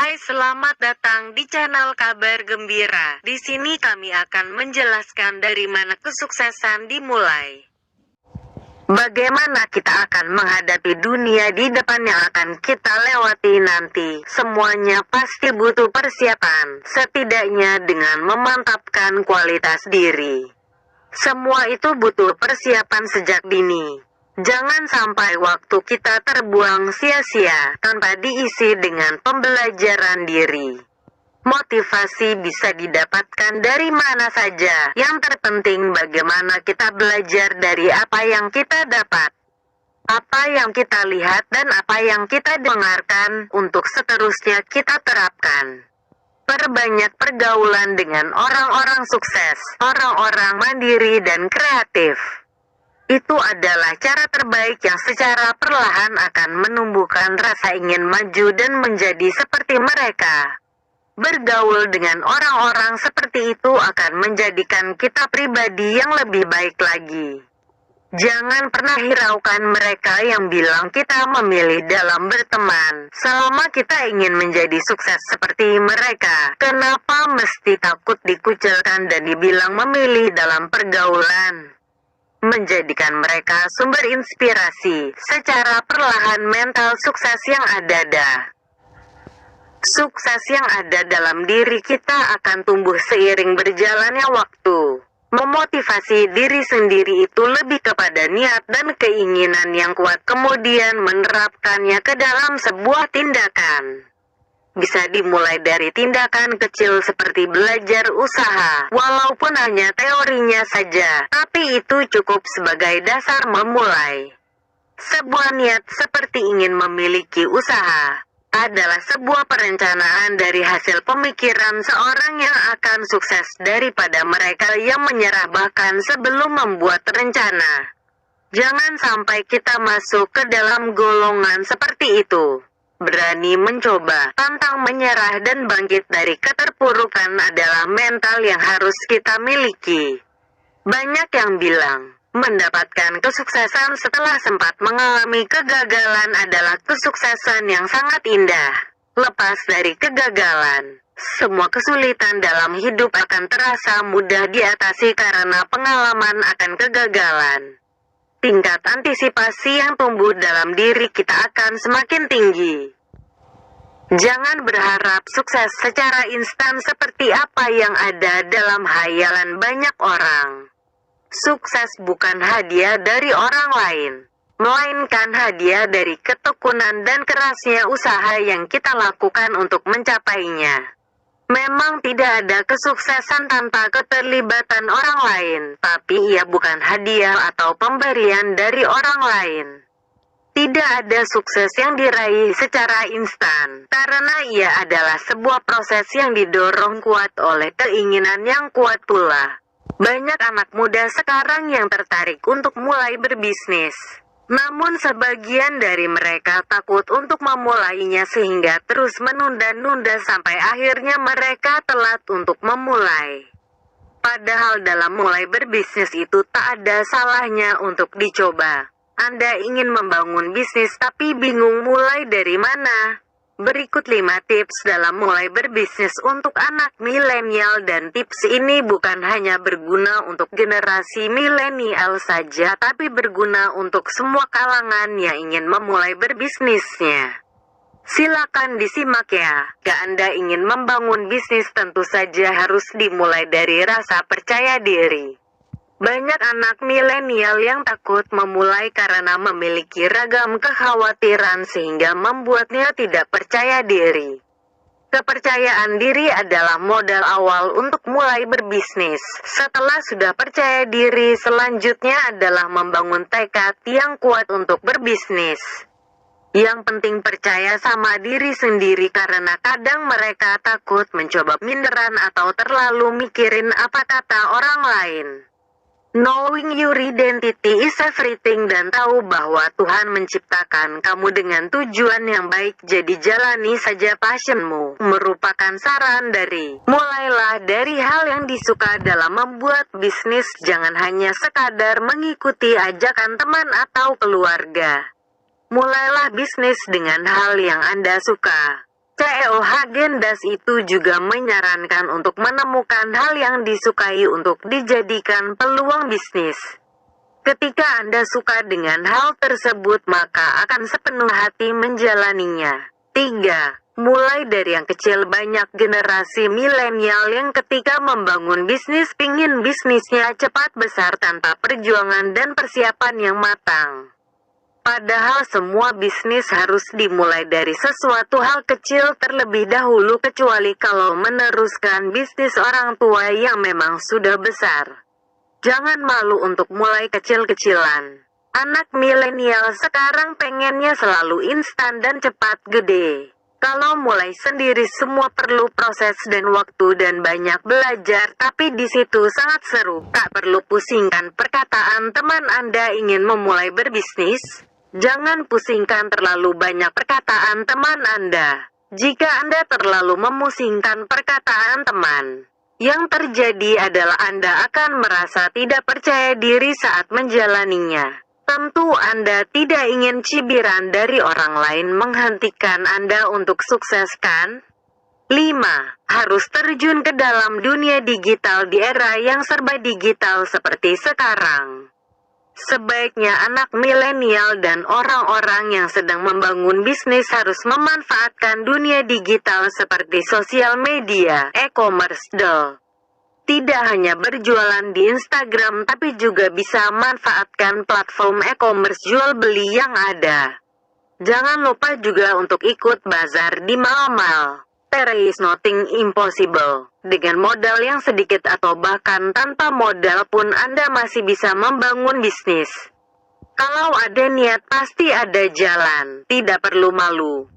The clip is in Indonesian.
Hai, selamat datang di channel Kabar Gembira. Di sini kami akan menjelaskan dari mana kesuksesan dimulai. Bagaimana kita akan menghadapi dunia di depan yang akan kita lewati nanti. Semuanya pasti butuh persiapan, setidaknya dengan memantapkan kualitas diri. Semua itu butuh persiapan sejak dini. Jangan sampai waktu kita terbuang sia-sia tanpa diisi dengan pembelajaran diri. Motivasi bisa didapatkan dari mana saja. Yang terpenting bagaimana kita belajar dari apa yang kita dapat. Apa yang kita lihat dan apa yang kita dengarkan untuk seterusnya kita terapkan. Perbanyak pergaulan dengan orang-orang sukses, orang-orang mandiri dan kreatif. Itu adalah cara terbaik yang secara perlahan akan menumbuhkan rasa ingin maju dan menjadi seperti mereka. Bergaul dengan orang-orang seperti itu akan menjadikan kita pribadi yang lebih baik lagi. Jangan pernah hiraukan mereka yang bilang kita memilih dalam berteman. Selama kita ingin menjadi sukses seperti mereka, kenapa mesti takut dikucilkan dan dibilang memilih dalam pergaulan? Menjadikan mereka sumber inspirasi, secara perlahan mental sukses yang ada. Sukses yang ada dalam diri kita akan tumbuh seiring berjalannya waktu. Memotivasi diri sendiri itu lebih kepada niat dan keinginan yang kuat, kemudian menerapkannya ke dalam sebuah tindakan. Bisa dimulai dari tindakan kecil seperti belajar usaha, walaupun hanya teorinya saja, tapi itu cukup sebagai dasar memulai. Sebuah niat seperti ingin memiliki usaha adalah sebuah perencanaan dari hasil pemikiran seorang yang akan sukses daripada mereka yang menyerah bahkan sebelum membuat rencana. Jangan sampai kita masuk ke dalam golongan seperti itu. Berani mencoba, pantang menyerah dan bangkit dari keterpurukan adalah mental yang harus kita miliki. Banyak yang bilang, mendapatkan kesuksesan setelah sempat mengalami kegagalan adalah kesuksesan yang sangat indah. Lepas dari kegagalan, semua kesulitan dalam hidup akan terasa mudah diatasi karena pengalaman akan kegagalan. Tingkat antisipasi yang tumbuh dalam diri kita akan semakin tinggi. Jangan berharap sukses secara instan seperti apa yang ada dalam hayalan banyak orang. Sukses bukan hadiah dari orang lain, melainkan hadiah dari ketekunan dan kerasnya usaha yang kita lakukan untuk mencapainya. Memang tidak ada kesuksesan tanpa keterlibatan orang lain, tapi ia bukan hadiah atau pemberian dari orang lain. Tidak ada sukses yang diraih secara instan, karena ia adalah sebuah proses yang didorong kuat oleh keinginan yang kuat pula. Banyak anak muda sekarang yang tertarik untuk mulai berbisnis. Namun sebagian dari mereka takut untuk memulainya sehingga terus menunda-nunda sampai akhirnya mereka telat untuk memulai. Padahal dalam mulai berbisnis itu tak ada salahnya untuk dicoba. Anda ingin membangun bisnis tapi bingung mulai dari mana? Berikut 5 tips dalam mulai berbisnis untuk anak milenial, dan tips ini bukan hanya berguna untuk generasi milenial saja tapi berguna untuk semua kalangan yang ingin memulai berbisnisnya. Silakan disimak ya. Jika Anda ingin membangun bisnis tentu saja harus dimulai dari rasa percaya diri. Banyak anak milenial yang takut memulai karena memiliki ragam kekhawatiran sehingga membuatnya tidak percaya diri. Kepercayaan diri adalah modal awal untuk mulai berbisnis. Setelah sudah percaya diri, selanjutnya adalah membangun tekad yang kuat untuk berbisnis. Yang penting percaya sama diri sendiri karena kadang mereka takut mencoba minderan atau terlalu mikirin apa kata orang lain. Knowing your identity is everything, dan tahu bahwa Tuhan menciptakan kamu dengan tujuan yang baik, jadi jalani saja passionmu. Merupakan saran dari mulailah dari hal yang disuka dalam membuat bisnis, jangan hanya sekadar mengikuti ajakan teman atau keluarga. Mulailah bisnis dengan hal yang Anda suka. CEO Häagen-Dazs itu juga menyarankan untuk menemukan hal yang disukai untuk dijadikan peluang bisnis. Ketika Anda suka dengan hal tersebut, maka akan sepenuh hati menjalaninya. 3. Mulai dari yang kecil. Banyak generasi milenial yang ketika membangun bisnis pingin bisnisnya cepat besar tanpa perjuangan dan persiapan yang matang. Padahal semua bisnis harus dimulai dari sesuatu hal kecil terlebih dahulu, kecuali kalau meneruskan bisnis orang tua yang memang sudah besar. Jangan malu untuk mulai kecil-kecilan. Anak milenial sekarang pengennya selalu instan dan cepat gede. Kalau mulai sendiri semua perlu proses dan waktu dan banyak belajar, tapi di situ sangat seru. Tak perlu pusingkan perkataan teman Anda ingin memulai berbisnis. Jangan pusingkan terlalu banyak perkataan teman Anda. Jika Anda terlalu memusingkan perkataan teman, yang terjadi adalah Anda akan merasa tidak percaya diri saat menjalaninya. Tentu Anda tidak ingin cibiran dari orang lain menghentikan Anda untuk sukses, kan? 5. Harus terjun ke dalam dunia digital di era yang serba digital seperti sekarang. Sebaiknya anak milenial dan orang-orang yang sedang membangun bisnis harus memanfaatkan dunia digital seperti sosial media, e-commerce, Tidak hanya berjualan di Instagram, tapi juga bisa manfaatkan platform e-commerce jual beli yang ada. Jangan lupa juga untuk ikut bazar di mall-mall. There is nothing impossible. Dengan modal yang sedikit atau bahkan tanpa modal pun Anda masih bisa membangun bisnis. Kalau ada niat pasti ada jalan, tidak perlu malu.